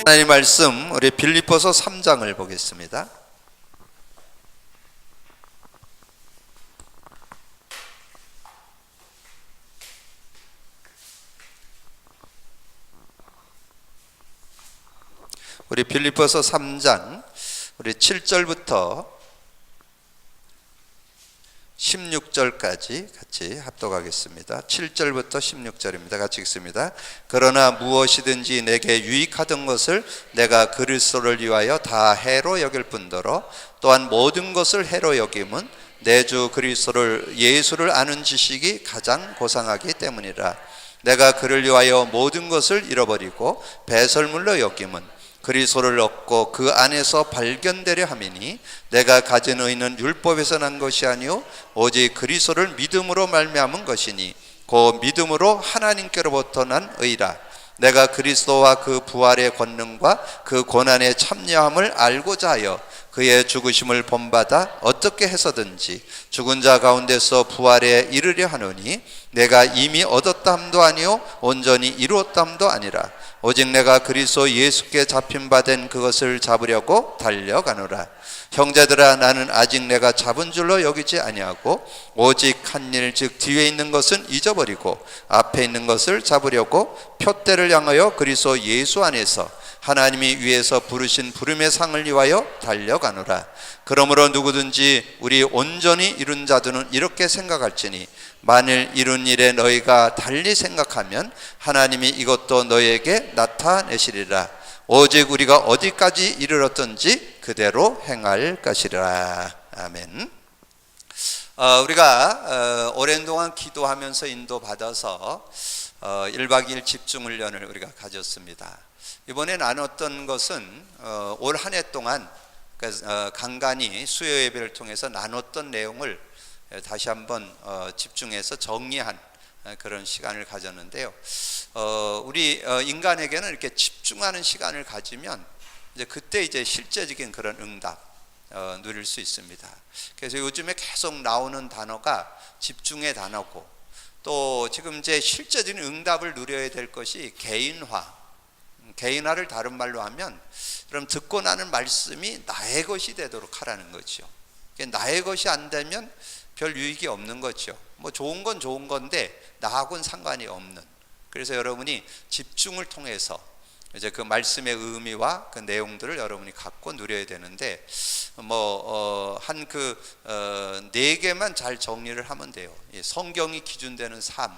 하나님 말씀 우리 빌립보서 3장을 보겠습니다. 우리 빌립보서 3장 우리 7절부터 16절까지 같이 합독하겠습니다. 7절부터 16절입니다. 같이 읽습니다. 그러나 무엇이든지 내게 유익하던 것을 내가 그리스도를 위하여 다 해로 여길 뿐더러 또한 모든 것을 해로 여김은 내 주 그리스도를 예수를 아는 지식이 가장 고상하기 때문이라. 내가 그를 위하여 모든 것을 잃어버리고 배설물로 여김은 그리스도를 얻고 그 안에서 발견되려 함이니 내가 가진 의는 율법에서 난 것이 아니요 오직 그리스도를 믿음으로 말미암은 것이니 그 믿음으로 하나님께로부터 난 의라. 내가 그리스도와 그 부활의 권능과 그 고난의 참여함을 알고자 하여 그의 죽으심을 본받아 어떻게 해서든지 죽은 자 가운데서 부활에 이르려 하노니 내가 이미 얻었다 함도 아니요 온전히 이루었다 함도 아니라 오직 내가 그리스도 예수께 잡힌 바 된 그것을 잡으려고 달려가노라. 형제들아, 나는 아직 내가 잡은 줄로 여기지 아니하고 오직 한 일 즉 뒤에 있는 것은 잊어버리고 앞에 있는 것을 잡으려고 표대를 향하여 그리스도 예수 안에서 하나님이 위에서 부르신 부름의 상을 위하여 달려가노라. 그러므로 누구든지 우리 온전히 이룬 자들은 이렇게 생각할지니 만일 이룬 일에 너희가 달리 생각하면 하나님이 이것도 너희에게 나타내시리라. 오직 우리가 어디까지 이르렀든지 그대로 행할 것이라. 아멘. 우리가 오랜 동안 기도하면서 인도받아서 1박 2일 집중훈련을 우리가 가졌습니다. 이번에 나눴던 것은 올 한 해 동안 간간히 수요 예배를 통해서 나눴던 내용을 다시 한번 집중해서 정리한 그런 시간을 가졌는데요. 우리 인간에게는 이렇게 집중하는 시간을 가지면 그때 실제적인 그런 응답 누릴 수 있습니다. 그래서 요즘에 계속 나오는 단어가 집중의 단어고, 또 지금 실제적인 응답을 누려야 될 것이 개인화를 다른 말로 하면, 그럼 듣고 나는 말씀이 나의 것이 되도록 하라는 거죠. 나의 것이 안 되면 별 유익이 없는 거죠. 뭐 좋은 건 좋은 건데 나하고는 상관이 없는. 그래서 여러분이 집중을 통해서 그 말씀의 의미와 그 내용들을 여러분이 갖고 누려야 되는데, 한 네 개만 잘 정리를 하면 돼요. 성경이 기준되는 삶.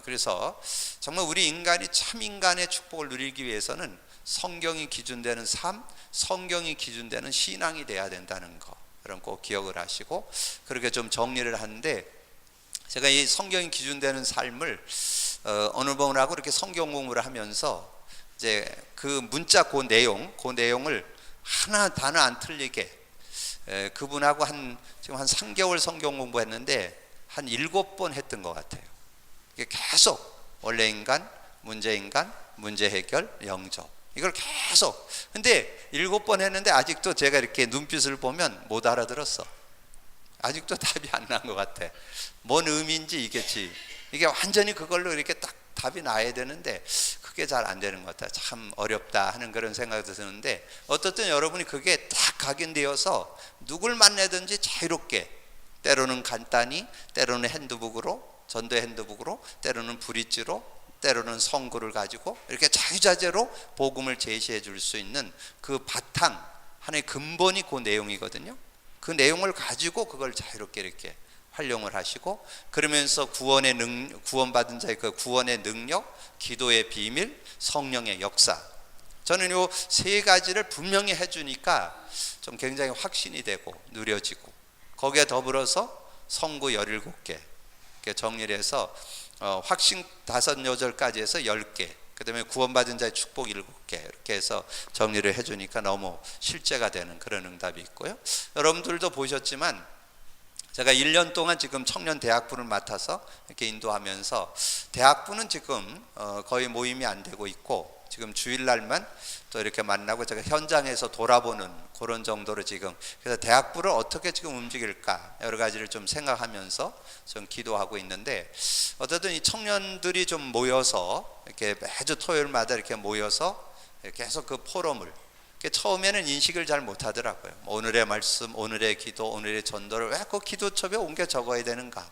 그래서 정말 우리 인간이 참 인간의 축복을 누리기 위해서는 성경이 기준되는 삶, 성경이 기준되는 신앙이 돼야 된다는 거, 그런 꼭 기억을 하시고 그렇게 좀 정리를 하는데, 제가 이 성경이 기준되는 삶을 어느 분하고 이렇게 성경 공부를 하면서 그 문자 그 내용을 하나 단어 안 틀리게 그분하고 지금 한 3개월 성경 공부했는데 한 7번 했던 것 같아요. 계속 원래 인간, 문제 해결, 영접, 이걸 계속. 근데 7번 했는데 아직도 제가 이렇게 눈빛을 보면 못 알아들었어. 아직도 답이 안 난 것 같아. 뭔 의미인지 이게 완전히 그걸로 이렇게 딱 답이 나야 되는데 그게 잘 안 되는 것 같아. 참 어렵다 하는 그런 생각이 드는데, 어떻든 여러분이 그게 딱 각인되어서 누굴 만나든지 자유롭게, 때로는 간단히, 때로는 전도 핸드북으로, 때로는 브릿지로, 때로는 성구를 가지고 이렇게 자유자재로 복음을 제시해 줄 수 있는 그 바탕, 하나의 근본이 그 내용이거든요. 그 내용을 가지고 그걸 자유롭게 이렇게 활용을 하시고, 그러면서 구원받은 자의 그 구원의 능력, 기도의 비밀, 성령의 역사, 저는 요 세 가지를 분명히 해주니까 좀 굉장히 확신이 되고 누려지고, 거기에 더불어서 성구 17개 이렇게 정리를 해서 확신 5요절까지 해서 10개, 그 다음에 구원받은 자의 축복 7개 이렇게 해서 정리를 해주니까 너무 실제가 되는 그런 응답이 있고요. 여러분들도 보셨지만 제가 1년 동안 지금 청년 대학부를 맡아서 이렇게 인도하면서, 대학부는 지금 거의 모임이 안 되고 있고, 지금 주일날만 또 이렇게 만나고 제가 현장에서 돌아보는 그런 정도로 지금, 그래서 대학부를 어떻게 지금 움직일까 여러 가지를 좀 생각하면서 좀 기도하고 있는데, 어쨌든 이 청년들이 좀 모여서 이렇게 매주 토요일마다 이렇게 모여서 계속 그 포럼을, 처음에는 인식을 잘 못하더라고요. 오늘의 말씀, 오늘의 기도, 오늘의 전도를 왜 꼭 기도첩에 옮겨 적어야 되는가,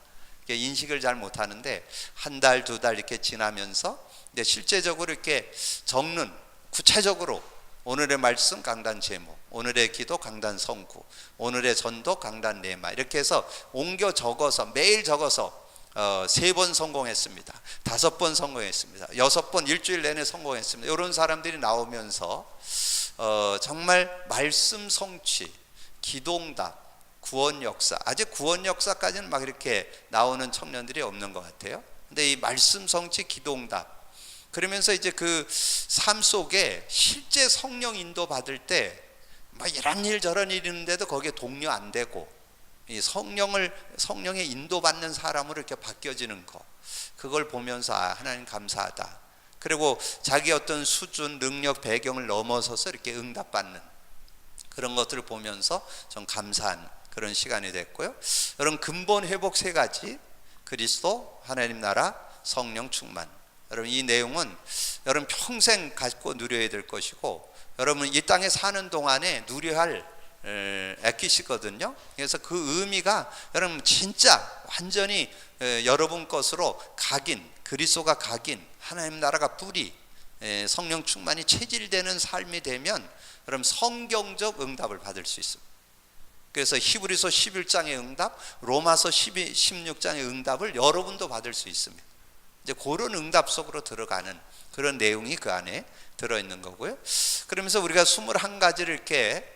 인식을 잘 못하는데 한 달, 두 달 이렇게 지나면서 이제 실제적으로 이렇게 적는, 구체적으로 오늘의 말씀 강단 제목, 오늘의 기도 강단 성구, 오늘의 전도 강단 레마, 이렇게 해서 옮겨 적어서 매일 적어서 3번 성공했습니다. 5번 성공했습니다. 6번 일주일 내내 성공했습니다. 이런 사람들이 나오면서 정말 말씀 성취, 기도응답, 구원 역사, 아직 구원 역사까지는 막 이렇게 나오는 청년들이 없는 것 같아요. 근데 이 말씀 성취, 기도응답, 그러면서 이제 그 삶 속에 실제 성령 인도 받을 때 막 이런 일 저런 일 있는데도 거기에 동료 안 되고, 이 성령의 인도받는 사람으로 이렇게 바뀌어지는 거, 그걸 보면서 아, 하나님 감사하다. 그리고 자기 어떤 수준, 능력, 배경을 넘어서서 이렇게 응답받는 그런 것들을 보면서 좀 감사한 그런 시간이 됐고요. 여러분, 근본 회복 3가지, 그리스도, 하나님 나라, 성령 충만. 여러분, 이 내용은 여러분 평생 갖고 누려야 될 것이고, 여러분 이 땅에 사는 동안에 누려야 할 액기시거든요. 그래서 그 의미가 여러분 진짜 완전히 여러분 것으로 각인, 그리스도가 각인, 하나님 나라가 뿌리, 성령 충만이 체질되는 삶이 되면 여러분 성경적 응답을 받을 수 있습니다. 그래서 히브리서 11장의 응답, 로마서 16장의 응답을 여러분도 받을 수 있습니다. 이제 그런 응답 속으로 들어가는 그런 내용이 그 안에 들어있는 거고요. 그러면서 우리가 21가지를 이렇게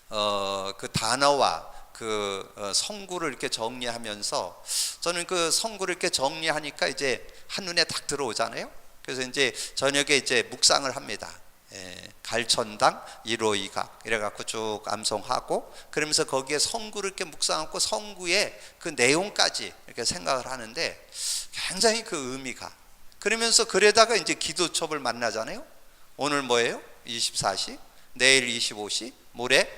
그 단어와 그 성구를 이렇게 정리하면서, 저는 그 성구를 이렇게 정리하니까 이제 한눈에 딱 들어오잖아요. 그래서 이제 저녁에 이제 묵상을 합니다. 갈천당 1호2각 이래갖고 쭉 암송하고, 그러면서 거기에 성구를 이렇게 묵상하고 성구의 그 내용까지 이렇게 생각을 하는데 굉장히 그 의미가, 그러면서 그러다가 이제 기도첩을 만나잖아요. 오늘 뭐예요? 24시, 내일 25시, 모레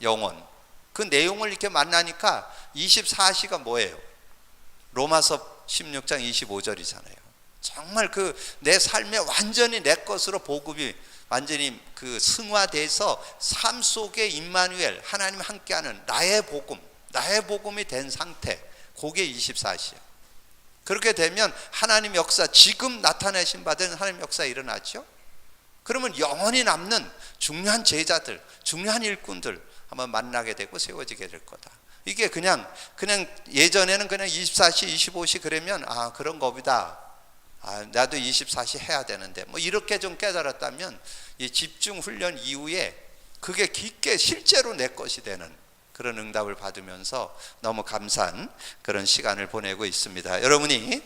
영원. 그 내용을 이렇게 만나니까 24시가 뭐예요? 로마서 16장 25절이잖아요. 정말 그 내 삶에 완전히 내 것으로 보급이 완전히 그 승화돼서 삶 속에 임마누엘, 하나님 함께하는 나의 복음이 된 상태, 그게 24시예요. 그렇게 되면 하나님 역사, 지금 나타내신 바된 하나님 역사 일어나죠. 그러면 영원히 남는 중요한 제자들, 중요한 일꾼들 한번 만나게 되고 세워지게 될 거다. 이게 그냥 예전에는 그냥 24시, 25시 그러면 아, 그런 겁니다. 아, 나도 24시 해야 되는데 뭐 이렇게 좀 깨달았다면, 이 집중 훈련 이후에 그게 깊게 실제로 내 것이 되는 그런 응답을 받으면서 너무 감사한 그런 시간을 보내고 있습니다. 여러분이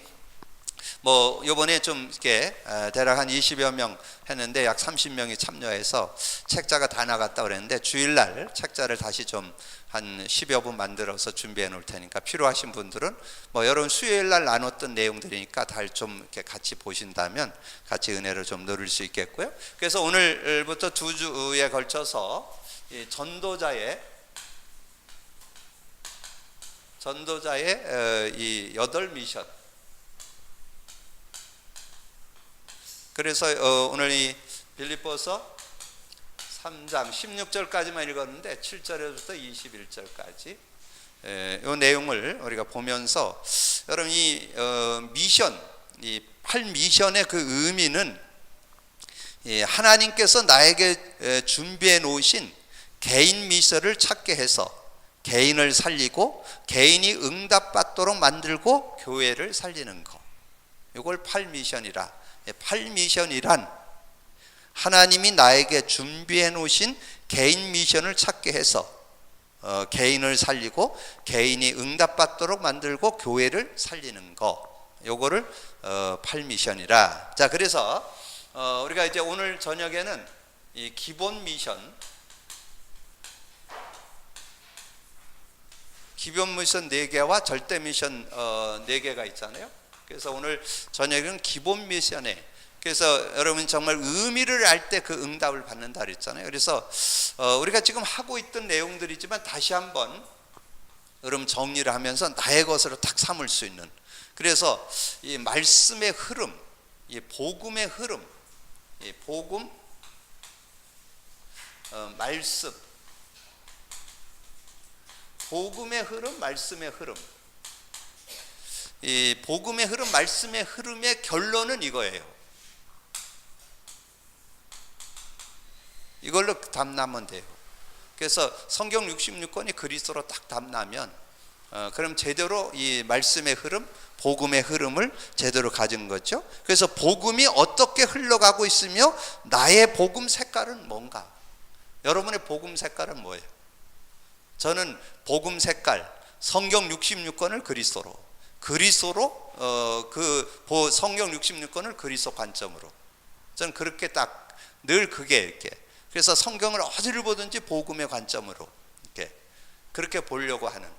뭐 요번에 좀 이렇게 대략 한 20여 명 했는데 약 30명이 참여해서 책자가 다 나갔다 그랬는데, 주일날 책자를 다시 좀 한 10여 분 만들어서 준비해 놓을 테니까 필요하신 분들은 뭐 여러분 수요일날 나눴던 내용들이니까 다 좀 이렇게 같이 보신다면 같이 은혜를 좀 누릴 수 있겠고요. 그래서 오늘부터 2주에 걸쳐서 이 전도자의 이 8미션, 그래서 오늘 이 빌립보서 3장 16절까지만 읽었는데 7절에서부터 21절까지 이 내용을 우리가 보면서, 여러분 이 미션, 이 8미션의 그 의미는 하나님께서 나에게 준비해 놓으신 개인 미션을 찾게 해서 개인을 살리고 개인이 응답받도록 만들고 교회를 살리는 거, 이걸 8미션이라. 8미션이란 하나님이 나에게 준비해 놓으신 개인 미션을 찾게 해서 개인을 살리고 개인이 응답받도록 만들고 교회를 살리는 거, 요거를 8미션이라. 자, 그래서 우리가 이제 오늘 저녁에는 이 기본 미션 4개와 절대 미션 4개가 있잖아요. 그래서 오늘 저녁은 기본 미션에, 그래서 여러분 정말 의미를 알 때 그 응답을 받는다 그랬잖아요. 그래서 우리가 지금 하고 있던 내용들이지만 다시 한번 여러분 정리를 하면서 나의 것으로 딱 삼을 수 있는, 그래서 이 말씀의 흐름, 이 복음의 흐름, 이 복음, 말씀, 복음의 흐름, 말씀의 흐름, 이 복음의 흐름, 말씀의 흐름의 결론은 이거예요. 이걸로 답나면 돼요. 그래서 성경 66권이 그리스도로 딱 답나면 그럼 제대로 이 말씀의 흐름, 복음의 흐름을 제대로 가진 거죠. 그래서 복음이 어떻게 흘러가고 있으며 나의 복음 색깔은 뭔가? 여러분의 복음 색깔은 뭐예요? 저는 복음 색깔, 성경 66권을 그리스도로 성경 66권을 그리스도 관점으로, 저는 그렇게 딱 늘 그게 이렇게, 그래서 성경을 어디를 보든지 복음의 관점으로 이렇게 그렇게 보려고 하는.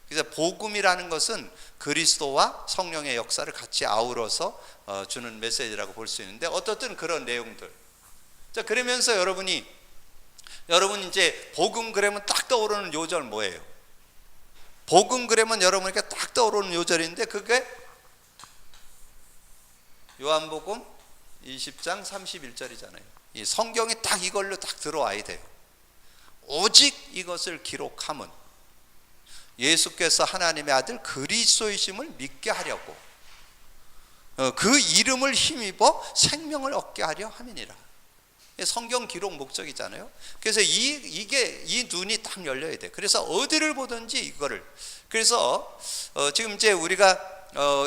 그래서 복음이라는 것은 그리스도와 성령의 역사를 같이 아우러서 주는 메시지라고 볼 수 있는데, 어떻든 그런 내용들. 자, 그러면서 여러분 이제 복음 그러면 딱 떠오르는 요절 뭐예요? 복음 그러면 여러분에게 딱 떠오르는 요절인데, 그게 요한복음 20장 31절이잖아요. 이 성경이 딱 이걸로 딱 들어와야 돼요. 오직 이것을 기록함은 예수께서 하나님의 아들 그리스도이심을 믿게 하려고 그 이름을 힘입어 생명을 얻게 하려 함이니라. 성경 기록 목적이잖아요. 그래서 이 눈이 딱 열려야 돼. 그래서 어디를 보든지 이거를. 그래서 지금 이제 우리가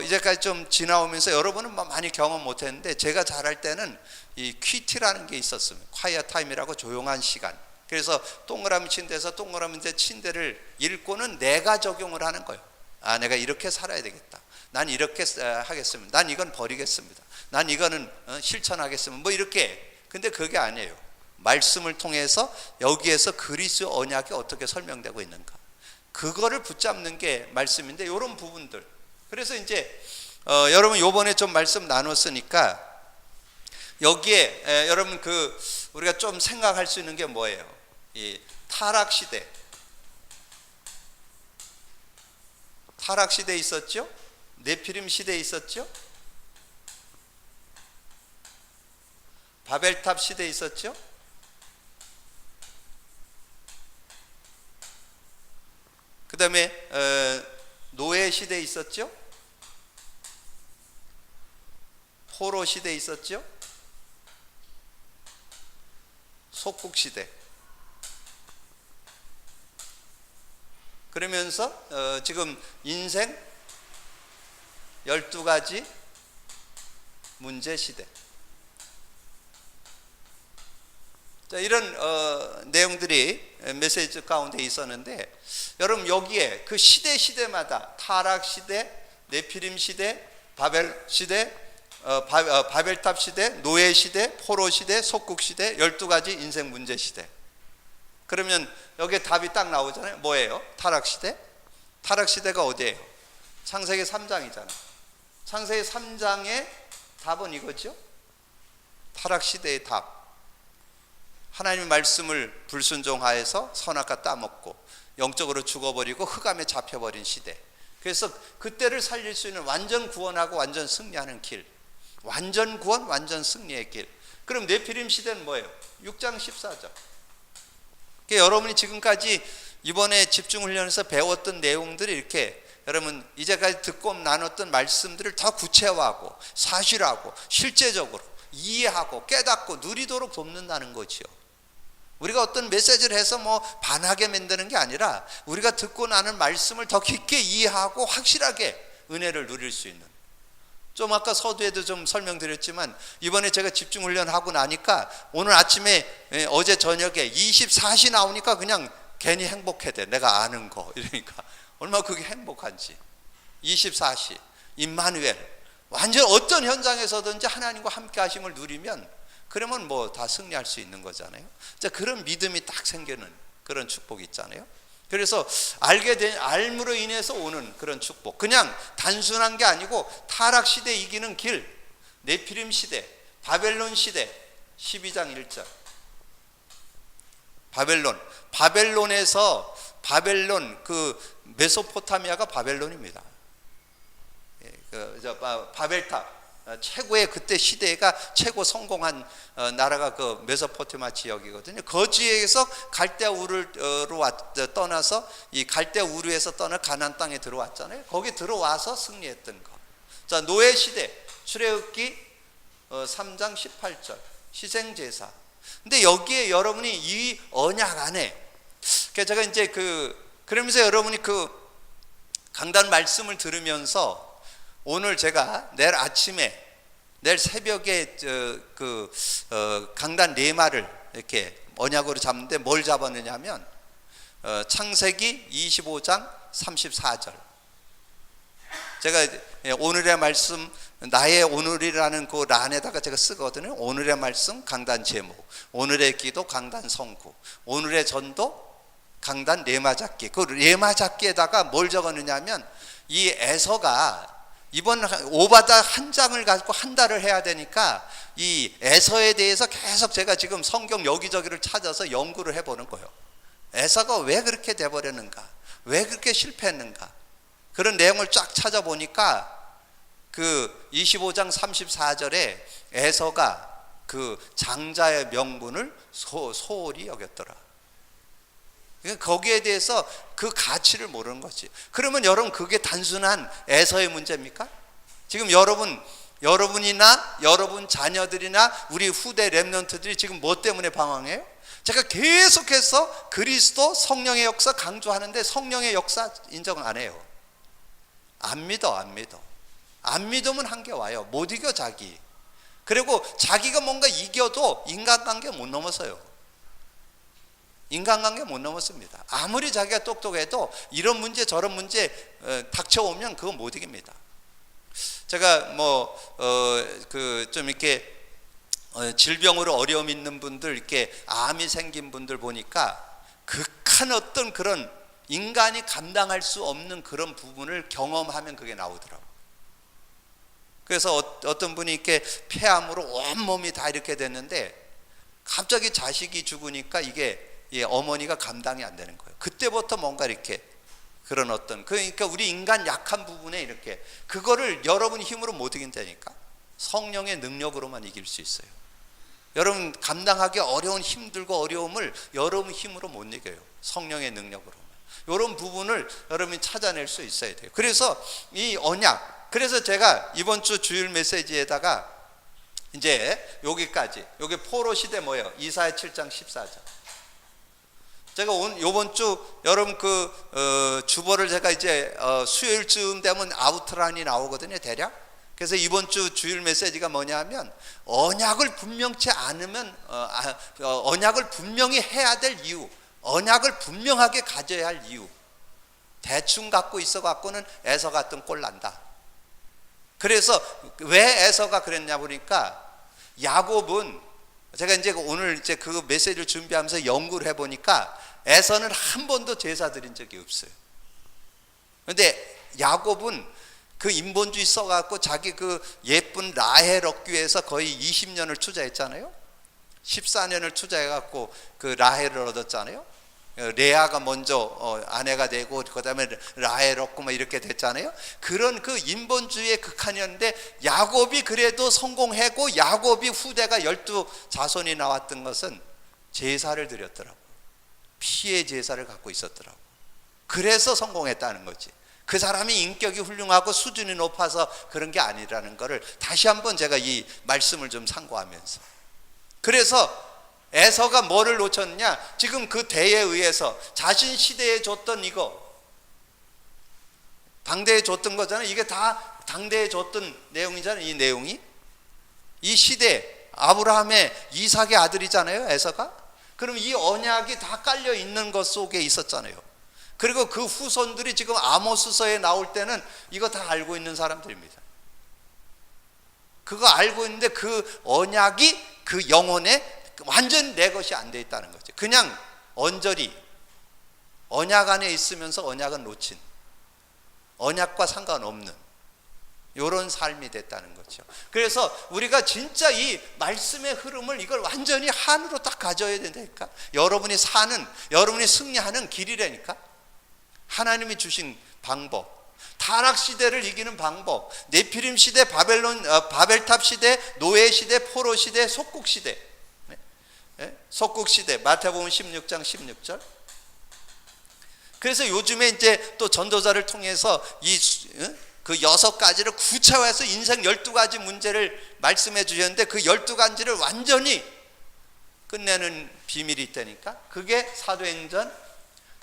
이제까지 좀 지나오면서 여러분은 많이 경험 못했는데, 제가 잘할 때는 이 퀴티라는 게 있었습니다. 콰이어 타임이라고 조용한 시간. 그래서 동그라미 침대에서 동그라미 침대를 읽고는 내가 적용을 하는 거예요. 아, 내가 이렇게 살아야 되겠다. 난 이렇게 하겠습니다. 난 이건 버리겠습니다. 난 이거는 실천하겠습니다. 뭐 이렇게. 근데 그게 아니에요. 말씀을 통해서 여기에서 그리스도 언약이 어떻게 설명되고 있는가, 그거를 붙잡는 게 말씀인데, 이런 부분들. 그래서 이제 여러분 요번에 좀 말씀 나눴으니까 여기에 여러분 우리가 좀 생각할 수 있는 게 뭐예요? 이 타락 시대 있었죠? 네피림 시대 있었죠? 바벨탑 시대 있었죠? 그 다음에 노예 시대 있었죠? 포로 시대 있었죠? 속국 시대. 그러면서 지금 인생 12가지 문제 시대. 자, 이런 내용들이 메시지 가운데 있었는데, 여러분 여기에 그 시대마다 타락 시대, 네피림 시대, 바벨 시대, 바벨탑 시대, 노예 시대, 포로 시대, 속국 시대, 12가지 인생 문제 시대. 그러면 여기에 답이 딱 나오잖아요. 뭐예요? 타락 시대? 타락 시대가 어디예요? 창세기 3장이잖아요. 창세기 3장의 답은 이거죠. 타락 시대의 답. 하나님의 말씀을 불순종하여서 선악과 따먹고 영적으로 죽어버리고 흑암에 잡혀버린 시대. 그래서 그때를 살릴 수 있는 완전 구원하고 완전 승리하는 길, 완전 구원, 완전 승리의 길. 그럼 네피림 시대는 뭐예요? 6장 14절. 여러분이 지금까지 이번에 집중훈련에서 배웠던 내용들이 이렇게 여러분 이제까지 듣고 나눴던 말씀들을 더 구체화하고 사실하고 실제적으로 이해하고 깨닫고 누리도록 돕는다는 거지요. 우리가 어떤 메시지를 해서 반하게 만드는 게 아니라, 우리가 듣고 나는 말씀을 더 깊게 이해하고 확실하게 은혜를 누릴 수 있는. 좀 아까 서두에도 좀 설명드렸지만, 이번에 제가 집중훈련하고 나니까 오늘 아침에 어제 저녁에 24시 나오니까 그냥 괜히 행복해 돼. 내가 아는 거 이러니까 얼마나 그게 행복한지. 24시 임마누엘, 완전 어떤 현장에서든지 하나님과 함께 하심을 누리면, 그러면 다 승리할 수 있는 거잖아요. 자, 그런 믿음이 딱 생기는 그런 축복이 있잖아요. 그래서 알므로 인해서 오는 그런 축복. 그냥 단순한 게 아니고 타락 시대 이기는 길, 네피림 시대, 바벨론 시대 12장 1절. 바벨론에서 바벨론 그 메소포타미아가 바벨론입니다. 바벨탑 최고의 그때 시대가 최고 성공한 나라가 그 메소포타미아 지역이거든요. 그 지역에서 갈대아 우르로 떠나서 이 갈대아 우르에서 떠나 가나안 땅에 들어왔잖아요. 거기 들어와서 승리했던 거. 자, 노예 시대 출애굽기 3장 18절 희생제사. 근데 여기에 여러분이 이 언약 안에 제가 이제 그러면서 여러분이 그 강단 말씀을 들으면서 오늘 제가 내일 새벽에 강단 네마를 이렇게 언약으로 잡는데 뭘 잡았느냐면 창세기 25장 34절. 제가 오늘의 말씀 나의 오늘이라는 그 란에다가 제가 쓰거든요. 오늘의 말씀 강단 제목, 오늘의 기도 강단 성구, 오늘의 전도 강단 레마 잡기. 그 레마 잡기에다가 뭘 적었느냐면 이 에서가 이번 오바다 한 장을 가지고 한 달을 해야 되니까 이 에서에 대해서 계속 제가 지금 성경 여기저기를 찾아서 연구를 해보는 거예요. 에서가 왜 그렇게 돼버렸는가, 왜 그렇게 실패했는가, 그런 내용을 쫙 찾아보니까 그 25장 34절에 에서가 그 장자의 명분을 소홀히 여겼더라. 거기에 대해서 그 가치를 모르는 거지. 그러면 여러분 그게 단순한 에서의 문제입니까? 지금 여러분이나 여러분 자녀들이나 우리 후대 렘넌트들이 지금 뭐 때문에 방황해요? 제가 계속해서 그리스도 성령의 역사 강조하는데 성령의 역사 인정 안 해요. 안 믿어. 안 믿으면 한계 와요. 못 이겨 자기. 그리고 자기가 뭔가 이겨도 인간관계 못 넘어서요. 인간관계 못 넘었습니다. 아무리 자기가 똑똑해도 이런 문제 저런 문제 닥쳐오면 그거 못 이깁니다. 제가 좀 이렇게 질병으로 어려움 있는 분들, 이렇게 암이 생긴 분들 보니까 극한 어떤 그런 인간이 감당할 수 없는 그런 부분을 경험하면 그게 나오더라고요. 그래서 어떤 분이 이렇게 폐암으로 온몸이 다 이렇게 됐는데 갑자기 자식이 죽으니까 이게 어머니가 감당이 안 되는 거예요. 그때부터 뭔가 이렇게 그런 그러니까 우리 인간 약한 부분에 이렇게 그거를 여러분 힘으로 못 이긴다니까. 성령의 능력으로만 이길 수 있어요. 여러분 감당하기 어려운 힘들고 어려움을 여러분 힘으로 못 이겨요. 성령의 능력으로만. 이런 부분을 여러분이 찾아낼 수 있어야 돼요. 그래서 이 언약, 그래서 제가 이번 주 주일 메시지에다가 이제 여기까지, 여기 포로 시대 뭐예요? 이사야 7장 14절. 제가 요번 주 여러분 주보를 제가 이제 수요일쯤 되면 아우트라인이 나오거든요, 대략. 그래서 이번 주 주일 메시지가 뭐냐면 언약을 분명치 않으면 언약을 분명히 해야 될 이유, 언약을 분명하게 가져야 할 이유. 대충 갖고 있어 갖고는 에서 같은 꼴 난다. 그래서 왜 에서가 그랬냐 보니까 야곱은 제가 이제 오늘 이제 그 메시지를 준비하면서 연구를 해보니까 에서는 한 번도 제사 드린 적이 없어요. 그런데 야곱은 그 인본주의 써갖고 자기 그 예쁜 라헬 얻기 위해서 거의 20년을 투자했잖아요. 14년을 투자해갖고 그 라헬을 얻었잖아요. 레아가 먼저 아내가 되고 그 다음에 라헬 얻고 막 이렇게 됐잖아요. 그런 그 인본주의의 극한이었는데 야곱이 그래도 성공했고 야곱이 후대가 12자손이 나왔던 것은 제사를 드렸더라고. 피의 제사를 갖고 있었더라고. 그래서 성공했다는 거지. 그 사람이 인격이 훌륭하고 수준이 높아서 그런 게 아니라는 것을 다시 한번 제가 이 말씀을 좀 참고하면서, 그래서 에서가 뭐를 놓쳤냐, 지금 그 대에 의해서 자신 시대에 줬던 이거 당대에 줬던 거잖아요. 이게 다 당대에 줬던 내용이잖아요. 이 내용이 이 시대 아브라함의 이삭의 아들이잖아요, 에서가. 그럼 이 언약이 다 깔려 있는 것 속에 있었잖아요. 그리고 그 후손들이 지금 아모스서에 나올 때는 이거 다 알고 있는 사람들입니다. 그거 알고 있는데 그 언약이 그 영혼에 완전 내 것이 안 돼 있다는 거죠. 그냥 언저리 언약 안에 있으면서 언약은 놓친, 언약과 상관없는 이런 삶이 됐다는 거죠. 그래서 우리가 진짜 이 말씀의 흐름을 이걸 완전히 한으로 딱 가져야 된다니까. 여러분이 사는, 여러분이 승리하는 길이라니까. 하나님이 주신 방법, 타락 시대를 이기는 방법, 네피림 시대, 바벨탑 시대, 노예 시대, 포로 시대, 속국 시대, 속국 시대, 마태복음 16장 16절. 그래서 요즘에 이제 또 전도자를 통해서 그 6가지를 구체화해서 인생 12가지 문제를 말씀해 주셨는데, 그 12가지를 완전히 끝내는 비밀이 있다니까. 그게 사도행전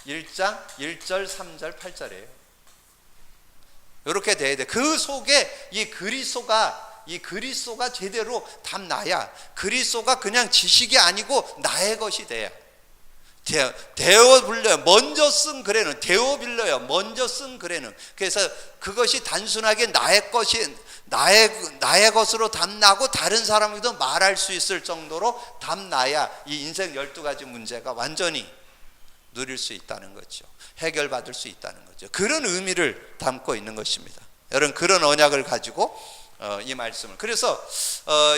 1장 1절 3절 8절이에요. 이렇게 돼야 돼. 그 속에 이 그리스도가 제대로 담나야, 그리스도가 그냥 지식이 아니고 나의 것이 돼야. 데오 빌려요. 먼저 쓴 글에는, 데오 빌려요. 먼저 쓴 글에는. 그래서 그것이 단순하게 나의 것이 나의 것으로 담나고 다른 사람에게도 말할 수 있을 정도로 담나야 이 인생 12가지 문제가 완전히 누릴 수 있다는 거죠. 해결받을 수 있다는 거죠. 그런 의미를 담고 있는 것입니다. 여러분, 그런 언약을 가지고 이 말씀을, 그래서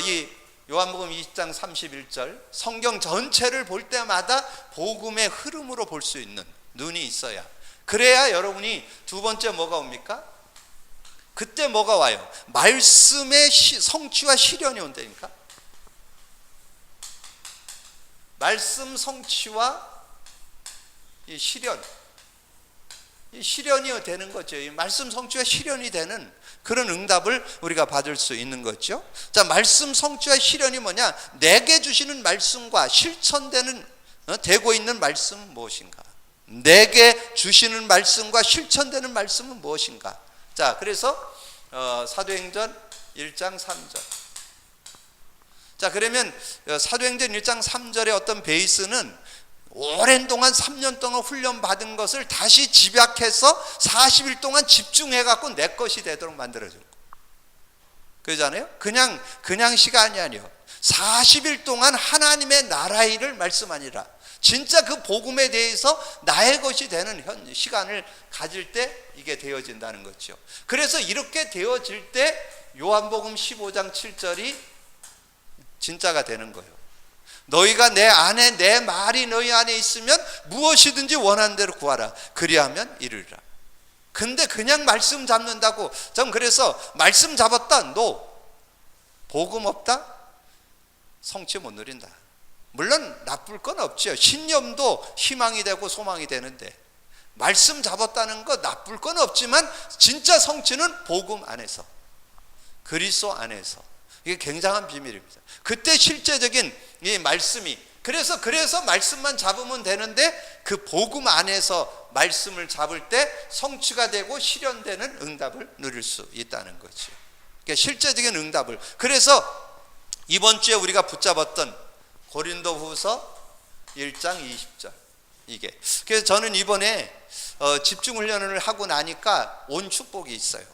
이 요한복음 20장 31절, 성경 전체를 볼 때마다 복음의 흐름으로 볼 수 있는 눈이 있어야, 그래야 여러분이 두 번째 뭐가 옵니까? 그때 뭐가 와요? 말씀의 성취와 실현이 온다니까. 말씀 성취와 이 실현이 되는 거죠. 이 말씀 성취와 실현이 되는 그런 응답을 우리가 받을 수 있는 거죠. 자, 말씀 성취와 실현이 뭐냐? 내게 주시는 말씀과 실천되는 되고 있는 말씀은 무엇인가? 내게 주시는 말씀과 실천되는 말씀은 무엇인가? 자, 그래서 사도행전 1장 3절. 자, 그러면 사도행전 1장 3절의 어떤 베이스는 오랜 동안 3년 동안 훈련 받은 것을 다시 집약해서 40일 동안 집중해 갖고 내 것이 되도록 만들어준 거. 그러잖아요. 그냥 시간이 아니요. 40일 동안 하나님의 나라의 일을 말씀하니라. 진짜 그 복음에 대해서 나의 것이 되는 시간을 가질 때 이게 되어진다는 거죠. 그래서 이렇게 되어질 때 요한복음 15장 7절이 진짜가 되는 거예요. 너희가 내 안에, 내 말이 너희 안에 있으면 무엇이든지 원하는 대로 구하라. 그리하면 이루리라. 근데 그냥 말씀 잡는다고, 전 그래서 말씀 잡았다, 너 복음 없다? 성취 못 누린다. 물론 나쁠 건 없죠. 신념도 희망이 되고 소망이 되는데, 말씀 잡았다는 거 나쁠 건 없지만 진짜 성취는 복음 안에서, 그리스도 안에서. 이게 굉장한 비밀입니다. 그때 실제적인 이 말씀이, 그래서 말씀만 잡으면 되는데, 그 복음 안에서 말씀을 잡을 때 성취가 되고 실현되는 응답을 누릴 수 있다는 거죠. 그러니까 실제적인 응답을. 그래서 이번 주에 우리가 붙잡았던 고린도후서 1장 20절, 이게. 그래서 저는 이번에 집중 훈련을 하고 나니까 온 축복이 있어요.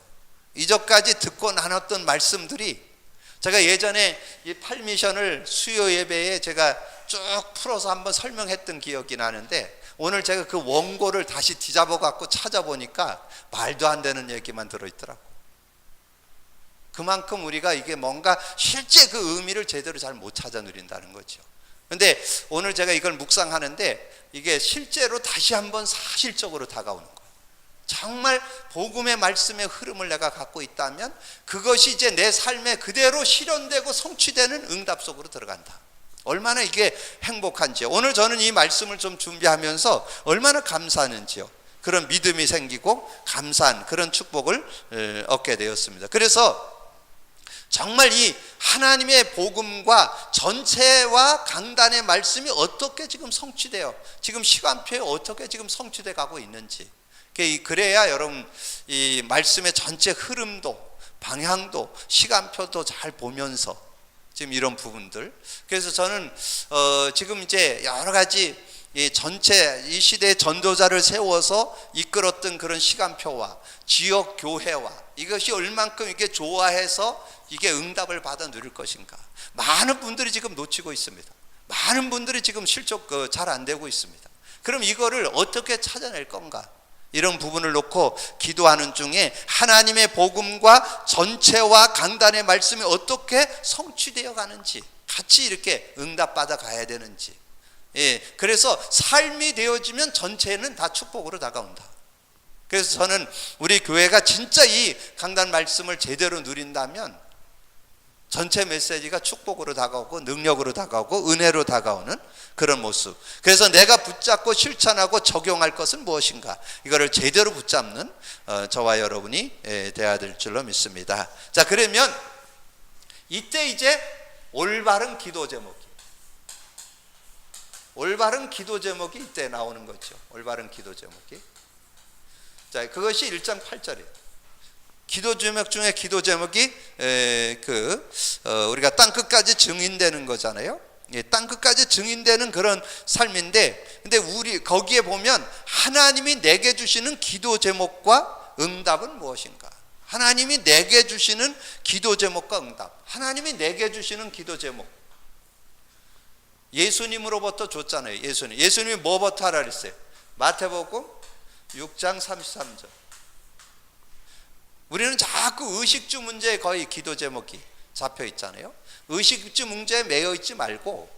이전까지 듣고 나눴던 말씀들이, 제가 예전에 이 8미션을 수요 예배에 제가 쭉 풀어서 한번 설명했던 기억이 나는데, 오늘 제가 그 원고를 다시 뒤잡아 갖고 찾아보니까 말도 안 되는 얘기만 들어있더라고. 그만큼 우리가 이게 뭔가 실제 그 의미를 제대로 잘 못 찾아 누린다는 거죠. 근데 오늘 제가 이걸 묵상하는데 이게 실제로 다시 한번 사실적으로 다가오는 거예요. 정말 복음의 말씀의 흐름을 내가 갖고 있다면 그것이 이제 내 삶에 그대로 실현되고 성취되는 응답 속으로 들어간다. 얼마나 이게 행복한지요. 오늘 저는 이 말씀을 좀 준비하면서 얼마나 감사하는지요. 그런 믿음이 생기고 감사한 그런 축복을 얻게 되었습니다. 그래서 정말 이 하나님의 복음과 전체와 강단의 말씀이 어떻게 지금 성취되어, 지금 시간표에 어떻게 지금 성취돼 가고 있는지, 그래야 여러분 이 말씀의 전체 흐름도 방향도 시간표도 잘 보면서 지금 이런 부분들. 그래서 저는 지금 이제 여러 가지 이 전체 이 시대의 전도자를 세워서 이끌었던 그런 시간표와 지역 교회와 이것이 얼만큼 이게 조화해서 이게 응답을 받아 누릴 것인가. 많은 분들이 지금 놓치고 있습니다. 많은 분들이 지금 실적 잘 안 되고 있습니다. 그럼 이거를 어떻게 찾아낼 건가? 이런 부분을 놓고 기도하는 중에 하나님의 복음과 전체와 강단의 말씀이 어떻게 성취되어 가는지, 같이 이렇게 응답받아 가야 되는지. 그래서 삶이 되어지면 전체는 다 축복으로 다가온다. 그래서 저는 우리 교회가 진짜 이 강단 말씀을 제대로 누린다면 전체 메시지가 축복으로 다가오고 능력으로 다가오고 은혜로 다가오는 그런 모습. 그래서 내가 붙잡고 실천하고 적용할 것은 무엇인가, 이거를 제대로 붙잡는 저와 여러분이 되어야 될 줄로 믿습니다. 자, 그러면 이때 이제 올바른 기도 제목이, 올바른 기도 제목이 이때 나오는 거죠. 올바른 기도 제목이. 자, 그것이 1장 8절이에요. 기도 제목 중에 기도 제목이 우리가 땅 끝까지 증인되는 거잖아요. 땅 끝까지 증인되는 그런 삶인데, 근데 우리 거기에 보면 하나님이 내게 주시는 기도 제목과 응답은 무엇인가? 하나님이 내게 주시는 기도 제목과 응답. 하나님이 내게 주시는 기도 제목. 예수님으로부터 줬잖아요. 예수님이 뭐부터 하라 그랬어요? 마태복음 6장 33절. 우리는 자꾸 의식주 문제에 거의 기도 제목이 잡혀 있잖아요. 의식주 문제에 매여 있지 말고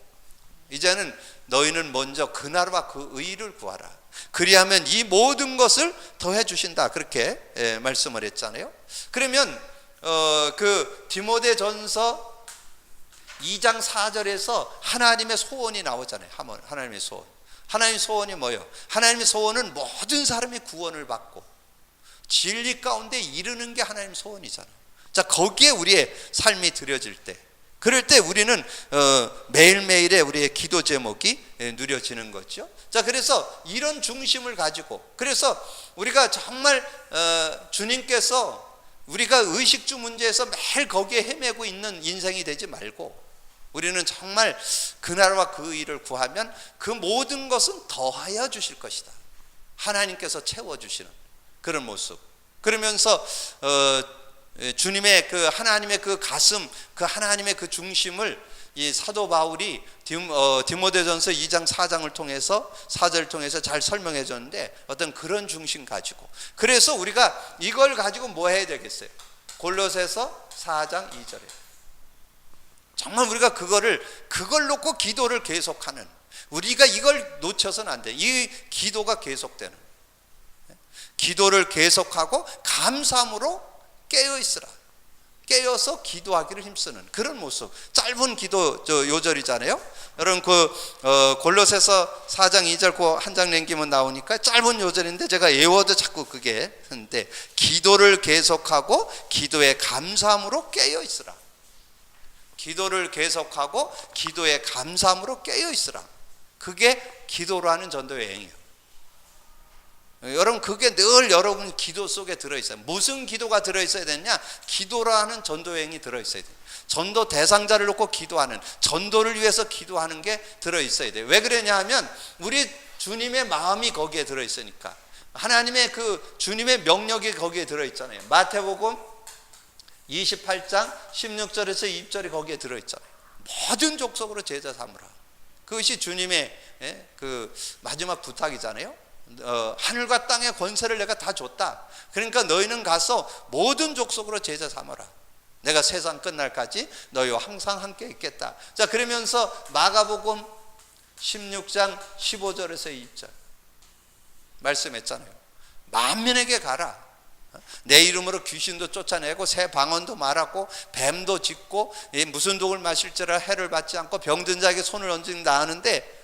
이제는 너희는 먼저 그나라와 그 의를 구하라. 그리하면 이 모든 것을 더해 주신다. 그렇게 말씀을 했잖아요. 그러면 그 디모데전서 2장 4절에서 하나님의 소원이 나오잖아요. 하나님의 소원. 하나님의 소원이 뭐예요? 하나님의 소원은 모든 사람이 구원을 받고 진리 가운데 이르는 게 하나님의 소원이잖아요. 자, 거기에 우리의 삶이 드려질 때, 그럴 때 우리는 매일매일의 우리의 기도 제목이 누려지는 거죠. 자, 그래서 이런 중심을 가지고, 그래서 우리가 정말 주님께서 우리가 의식주 문제에서 매일 거기에 헤매고 있는 인생이 되지 말고, 우리는 정말 그나라와 그 일을 구하면 그 모든 것은 더하여 주실 것이다. 하나님께서 채워주시는 그런 모습. 그러면서 주님의 그 하나님의 그 가슴, 그 하나님의 그 중심을 이 사도 바울이 디모데전서 2장 4장을 통해서 4절을 통해서 잘 설명해 줬는데, 어떤 그런 중심 가지고, 그래서 우리가 이걸 가지고 뭐 해야 되겠어요? 골로새서 4장 2절에 정말 우리가 그걸 놓고 기도를 계속하는, 우리가 이걸 놓쳐서는 안 돼. 이 기도가 계속되는, 기도를 계속하고 감사함으로 깨어 있으라. 깨어서 기도하기를 힘쓰는 그런 모습. 짧은 기도 요절이잖아요. 여러분 골로새서 4장 2절 그 한 장 남기면 나오니까 짧은 요절인데, 제가 외워도 자꾸 그게 하는데, 기도를 계속하고 기도에 감사함으로 깨어 있으라. 기도를 계속하고 기도에 감사함으로 깨어 있으라. 그게 기도로 하는 전도 여행이에요. 여러분, 그게 늘 여러분 기도 속에 들어있어요. 무슨 기도가 들어있어야 되느냐? 기도로 하는 전도 여행이 들어있어야 돼요. 전도 대상자를 놓고 기도하는, 전도를 위해서 기도하는 게 들어있어야 돼요. 왜 그러냐 하면 우리 주님의 마음이 거기에 들어있으니까. 하나님의 그 주님의 명령이 거기에 들어있잖아요. 마태복음 28장 16절에서 20절이 거기에 들어있잖아요. 모든 족속으로 제자 삼으라. 그것이 주님의 그 마지막 부탁이잖아요. 하늘과 땅의 권세를 내가 다 줬다. 그러니까 너희는 가서 모든 족속으로 제자 삼아라. 내가 세상 끝날까지 너희와 항상 함께 있겠다. 자, 그러면서 마가복음 16장 15절에서 20절 말씀했잖아요. 만민에게 가라. 내 이름으로 귀신도 쫓아내고 새 방언도 말하고 뱀도 짖고 무슨 독을 마실지라 해를 받지 않고 병든 자에게 손을 얹는다 하는데,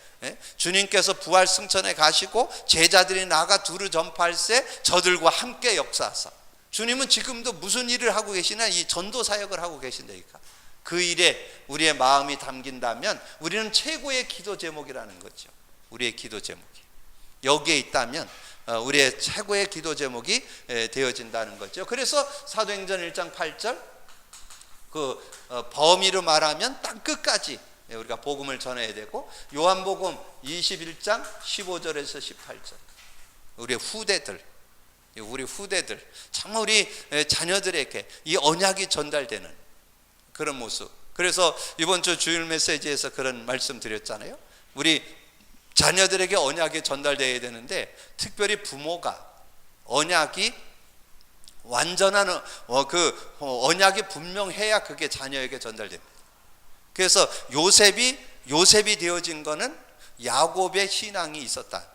주님께서 부활 승천에 가시고 제자들이 나가 두루 전파할세 저들과 함께 역사하사. 주님은 지금도 무슨 일을 하고 계시나? 이 전도 사역을 하고 계신다니까. 그 일에 우리의 마음이 담긴다면 우리는 최고의 기도 제목이라는 거죠. 우리의 기도 제목이 여기에 있다면 우리의 최고의 기도 제목이 되어진다는 거죠. 그래서 사도행전 1장 8절 그 범위로 말하면 땅 끝까지 우리가 복음을 전해야 되고, 요한복음 21장 15절에서 18절 우리 후대들 정말 우리 자녀들에게 이 언약이 전달되는 그런 모습. 그래서 이번 주 주일 메시지에서 그런 말씀 드렸잖아요. 우리 자녀들에게 언약이 전달되어야 되는데, 특별히 부모가 언약이 완전한 언약이 분명해야 그게 자녀에게 전달됩니다. 그래서 요셉이 되어진 거는 야곱의 신앙이 있었다.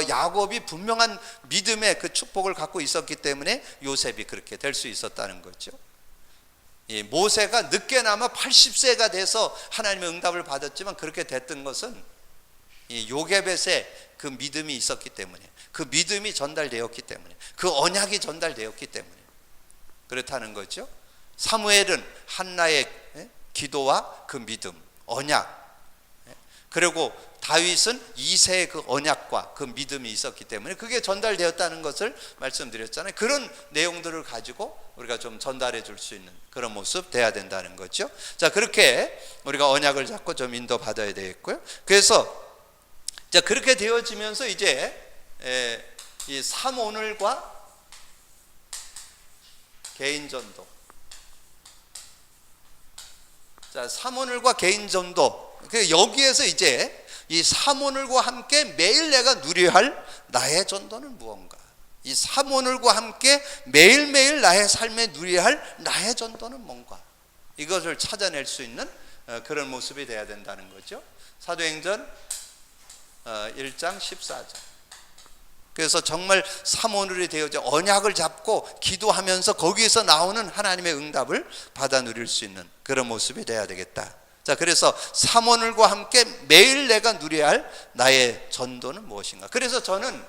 야곱이 분명한 믿음의 그 축복을 갖고 있었기 때문에 요셉이 그렇게 될 수 있었다는 거죠. 모세가 늦게나마 80세가 돼서 하나님의 응답을 받았지만 그렇게 됐던 것은 요게벳의 그 믿음이 있었기 때문에, 그 믿음이 전달되었기 때문에, 그 언약이 전달되었기 때문에 그렇다는 거죠. 사무엘은 한나의 기도와 그 믿음, 언약, 그리고 다윗은 이새의 그 언약과 그 믿음이 있었기 때문에 그게 전달되었다는 것을 말씀드렸잖아요. 그런 내용들을 가지고 우리가 좀 전달해 줄 수 있는 그런 모습 돼야 된다는 거죠. 자, 그렇게 우리가 언약을 잡고 좀 인도받아야 되겠고요. 그래서 자, 그렇게 되어지면서 이제 이 삼오늘과 개인전도, 자, 삼오늘과 개인전도, 여기에서 이제 이 삼오늘과 함께 매일 내가 누려야 할 나의 전도는 무언가, 이 삼오늘과 함께 매일매일 나의 삶에 누려야 할 나의 전도는 뭔가, 이것을 찾아낼 수 있는 그런 모습이 돼야 된다는 거죠. 사도행전 1장 14절. 그래서 정말 삼오늘이 되어져 언약을 잡고 기도하면서 거기에서 나오는 하나님의 응답을 받아 누릴 수 있는 그런 모습이 돼야 되겠다. 자, 그래서 삼오늘과 함께 매일 내가 누려야 할 나의 전도는 무엇인가. 그래서 저는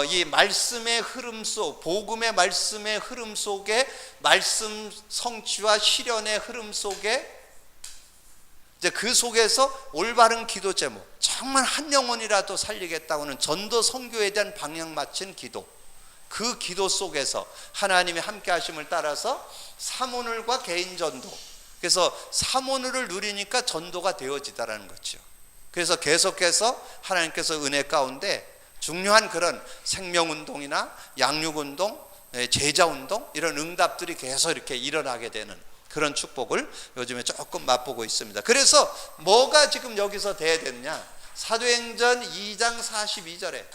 이 말씀의 흐름 속, 복음의 말씀의 흐름 속에, 말씀 성취와 실현의 흐름 속에, 이제 그 속에서 올바른 기도 제목, 정말 한 영혼이라도 살리겠다고는 전도 선교에 대한 방향 맞춘 기도, 그 기도 속에서 하나님의 함께 하심을 따라서 삼오늘과 개인 전도, 그래서 삼오늘을 누리니까 전도가 되어지다라는 거죠. 그래서 계속해서 하나님께서 은혜 가운데 중요한 그런 생명운동이나 양육운동, 제자운동, 이런 응답들이 계속 이렇게 일어나게 되는 그런 축복을 요즘에 조금 맛보고 있습니다. 그래서 뭐가 지금 여기서 돼야 되느냐, 사도행전 2장 42절에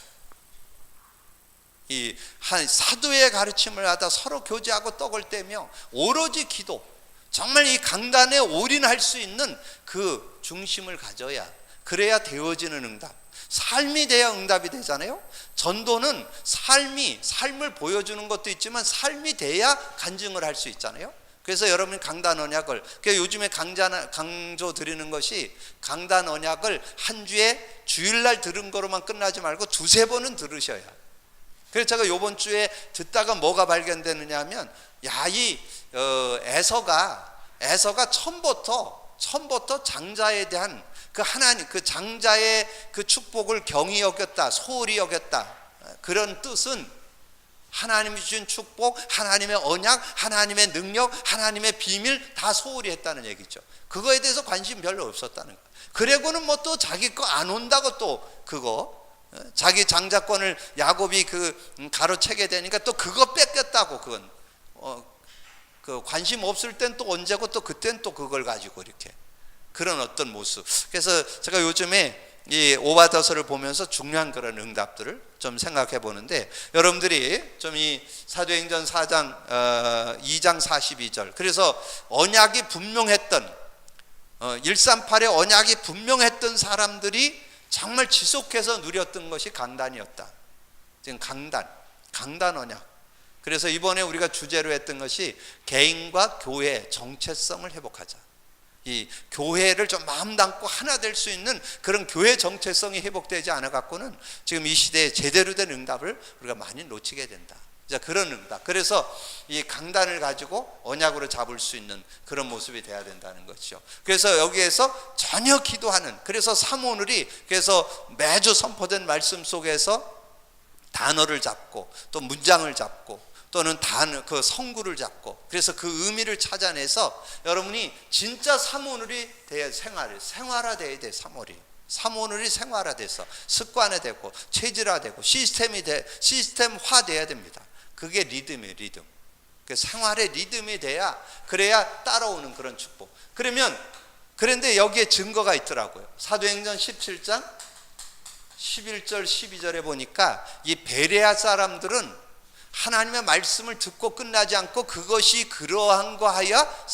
이 한 사도의 가르침을 하다 서로 교제하고 떡을 떼며 오로지 기도, 정말 이 강단에 올인할 수 있는 그 중심을 가져야, 그래야 되어지는 응답, 삶이 돼야 응답이 되잖아요. 전도는 삶을 보여주는 것도 있지만 삶이 돼야 간증을 할 수 있잖아요. 그래서 여러분이 강단 언약을, 요즘에 강조 드리는 것이, 강단 언약을 한 주에 주일날 들은 거로만 끝나지 말고 두세 번은 들으셔야. 그래서 제가 요번 주에 듣다가 뭐가 발견되느냐 하면, 이 에서가 처음부터 장자에 대한 그 하나님, 그 장자의 그 축복을 경히 여겼다, 소홀히 여겼다. 그런 뜻은 하나님이 주신 축복, 하나님의 언약, 하나님의 능력, 하나님의 비밀 다 소홀히 했다는 얘기죠. 그거에 대해서 관심 별로 없었다는 거예요. 그래고는 뭐 또 자기 거 안 온다고 또 그거, 자기 장자권을 야곱이 가로채게 되니까 또 그거 뺏겼다고, 그건 그 관심 없을 땐 또 언제고 또 그땐 또 그걸 가지고 이렇게 그런 어떤 모습. 그래서 제가 요즘에 이 오바더서를 보면서 중요한 그런 응답들을 좀 생각해 보는데, 여러분들이 좀 이 사도행전 4장 2장 42절, 그래서 언약이 분명했던 138의 언약이 분명했던 사람들이 정말 지속해서 누렸던 것이 강단이었다. 지금 강단 언약. 그래서 이번에 우리가 주제로 했던 것이 개인과 교회의 정체성을 회복하자. 이 교회를 좀 마음 담고 하나 될 수 있는 그런 교회 정체성이 회복되지 않아 갖고는 지금 이 시대에 제대로 된 응답을 우리가 많이 놓치게 된다. 자, 그런 응답. 그래서 이 강단을 가지고 언약으로 잡을 수 있는 그런 모습이 돼야 된다는 것이죠. 그래서 여기에서 전혀 기도하는, 그래서 삼오늘이, 그래서 매주 선포된 말씀 속에서 단어를 잡고 또 문장을 잡고 또는 그 성구를 잡고, 그래서 그 의미를 찾아내서 여러분이 진짜 삼오늘이 돼야 생활화돼야 돼. 삼오늘이 생활화돼서 습관화되고 체질화되고 시스템화돼야 됩니다. 그게 리듬이에요, 리듬. 그 생활의 리듬이 돼야, 그래야 따라오는 그런 축복. 그런데 여기에 증거가 있더라고요. 사도행전 17장 11절 12절에 보니까 이 베레아 사람들은 하나님의 말씀을 듣고 끝나지 않고 그것이 그러한 거 하여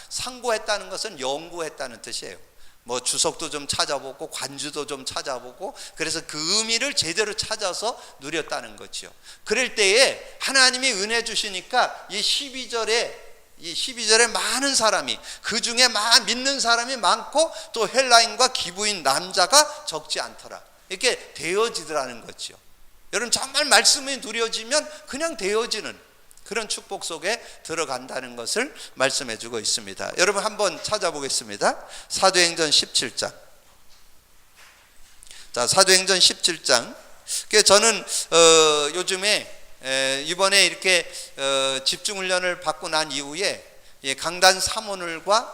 상고했다는 것은 연구했다는 뜻이에요. 뭐 주석도 좀 찾아보고 관주도 좀 찾아보고, 그래서 그 의미를 제대로 찾아서 누렸다는 거죠. 그럴 때에 하나님이 은혜 주시니까 이 12절에 많은 사람이, 그 중에 믿는 사람이 많고 또 헬라인과 기브인 남자가 적지 않더라, 이렇게 되어지더라는 거죠. 여러분, 정말 말씀이 누려지면 그냥 되어지는 그런 축복 속에 들어간다는 것을 말씀해 주고 있습니다. 여러분 한번 찾아보겠습니다. 사도행전 17장. 자, 사도행전 17장. 저는 요즘에 이번에 이렇게 집중훈련을 받고 난 이후에 강단 3오늘과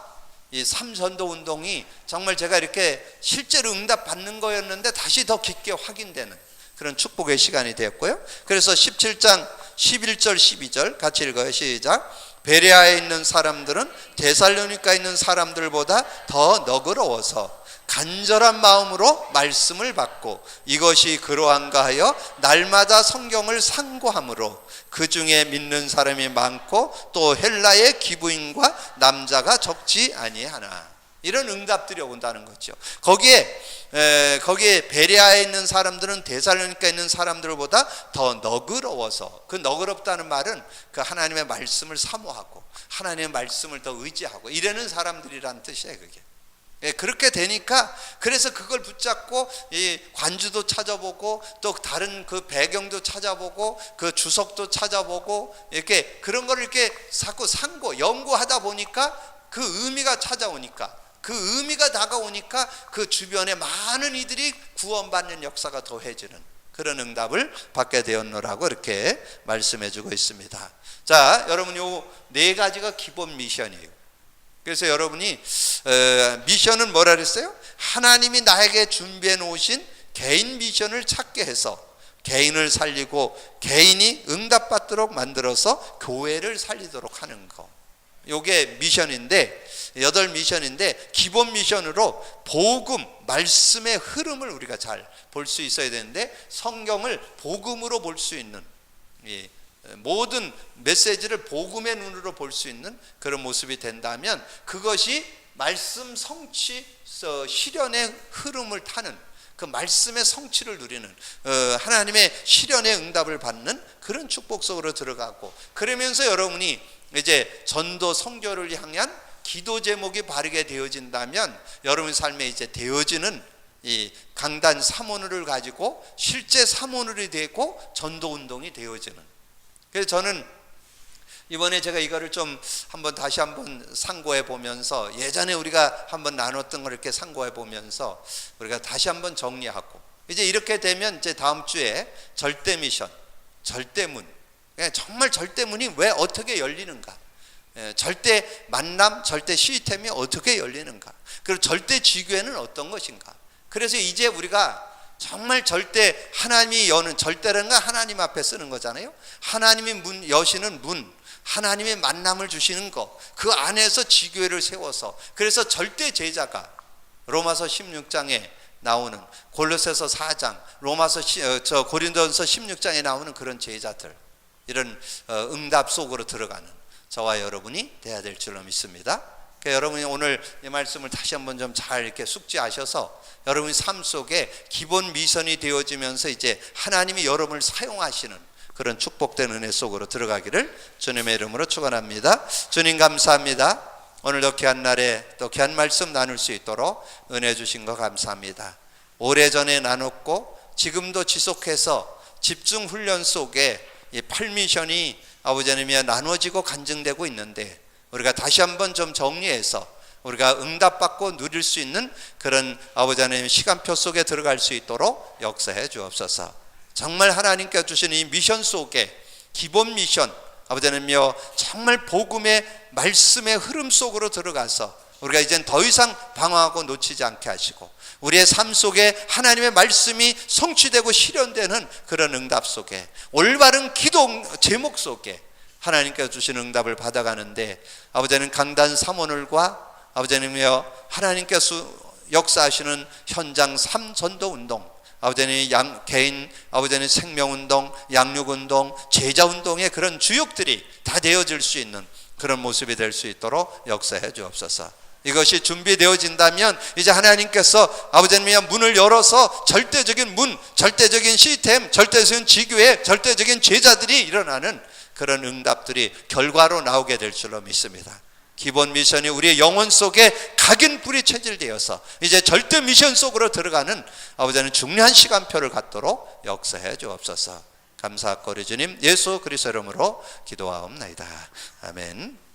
이 3전도 운동이 정말 제가 이렇게 실제로 응답받는 거였는데 다시 더 깊게 확인되는 그런 축복의 시간이 되었고요. 그래서 17장 11절 12절 같이 읽어요. 시작. 베레아에 있는 사람들은 데살로니가에 있는 사람들보다 더 너그러워서 간절한 마음으로 말씀을 받고 이것이 그러한가 하여 날마다 성경을 상고함으로 그 중에 믿는 사람이 많고 또 헬라의 기브인과 남자가 적지 아니하나. 이런 응답들이 온다는 거죠. 거기에 베레아에 있는 사람들은 데살로니가에 있는 사람들보다 더 너그러워서, 그 너그럽다는 말은 그 하나님의 말씀을 사모하고 하나님의 말씀을 더 의지하고 이러는 사람들이란 뜻이에요. 그게 그렇게 되니까, 그래서 그걸 붙잡고 이 관주도 찾아보고 또 다른 그 배경도 찾아보고 그 주석도 찾아보고 이렇게 그런 거를 이렇게 자꾸 연구하다 보니까 그 의미가 찾아오니까, 그 의미가 다가오니까 그 주변에 많은 이들이 구원받는 역사가 더해지는 그런 응답을 받게 되었노라고 이렇게 말씀해 주고 있습니다. 자, 여러분, 요 네 가지가 기본 미션이에요. 그래서 여러분이 미션은 뭐라 그랬어요? 하나님이 나에게 준비해 놓으신 개인 미션을 찾게 해서 개인을 살리고 개인이 응답받도록 만들어서 교회를 살리도록 하는 거. 요게 미션인데, 8미션인데 기본 미션으로 복음, 말씀의 흐름을 우리가 잘 볼 수 있어야 되는데, 성경을 복음으로 볼 수 있는, 모든 메시지를 복음의 눈으로 볼 수 있는 그런 모습이 된다면 그것이 말씀 성취 실현의 흐름을 타는, 그 말씀의 성취를 누리는, 하나님의 실현의 응답을 받는 그런 축복 속으로 들어가고, 그러면서 여러분이 이제 전도 선교를 향한 기도 제목이 바르게 되어진다면 여러분 삶에 이제 되어지는 이 강단 3오늘을 가지고 실제 3오늘이 되고 전도 운동이 되어지는. 그래서 저는 이번에 제가 이거를 좀 다시 한번 상고해 보면서, 예전에 우리가 한번 나눴던 걸 이렇게 상고해 보면서 우리가 다시 한번 정리하고, 이제 이렇게 되면 이제 다음 주에 절대 미션, 절대문, 정말 절대문이 왜 어떻게 열리는가, 절대 만남, 절대 시스템이 어떻게 열리는가, 그리고 절대 지교회는 어떤 것인가. 그래서 이제 우리가 정말 절대, 하나님이 여는, 절대라는 건 하나님 앞에 쓰는 거잖아요. 하나님이 여시는 문, 하나님의 만남을 주시는 것, 그 안에서 지교회를 세워서, 그래서 절대 제자가 로마서 16장에 나오는, 골로새서 4장, 고린도전서 16장에 나오는 그런 제자들, 이런 응답 속으로 들어가는 저와 여러분이 돼야 될 줄로 믿습니다. 그러니까 여러분이 오늘 이 말씀을 다시 한번 좀 잘 이렇게 숙지하셔서 여러분의 삶 속에 기본 미션이 되어지면서 이제 하나님이 여러분을 사용하시는 그런 축복된 은혜 속으로 들어가기를 주님의 이름으로 축원합니다. 주님 감사합니다. 오늘도 귀한 날에 또 귀한 말씀 나눌 수 있도록 은혜 주신 거 감사합니다. 오래전에 나눴고 지금도 지속해서 집중 훈련 속에 이 8미션이 아버지 하나님이 나누어지고 간증되고 있는데, 우리가 다시 한번 좀 정리해서 우리가 응답받고 누릴 수 있는 그런 아버지 하나님 시간표 속에 들어갈 수 있도록 역사해 주옵소서. 정말 하나님께서 주시는 이 미션 속에 기본 미션, 아버지 하나님이여 정말 복음의 말씀의 흐름 속으로 들어가서 우리가 이젠 더 이상 방황하고 놓치지 않게 하시고, 우리의 삶 속에 하나님의 말씀이 성취되고 실현되는 그런 응답 속에, 올바른 기도 제목 속에 하나님께서 주시는 응답을 받아가는데, 아버지 하나님 강단 3오늘과 아버지 하나님이여 하나님께서 역사하시는 현장 3전도 운동, 아버지는 개인, 아버지는 생명운동, 양육운동, 제자운동의 그런 주역들이 다 되어질 수 있는 그런 모습이 될 수 있도록 역사해 주옵소서. 이것이 준비되어진다면 이제 하나님께서 아버지님의 문을 열어서 절대적인 문, 절대적인 시스템, 절대적인 지교회, 절대적인 제자들이 일어나는 그런 응답들이 결과로 나오게 될 줄로 믿습니다. 기본 미션이 우리의 영혼 속에 각인불이 체질되어서 이제 절대 미션 속으로 들어가는 아버지는 중요한 시간표를 갖도록 역사해 주옵소서. 감사하고 우리 주님 예수 그리스도 이름으로 기도하옵나이다. 아멘.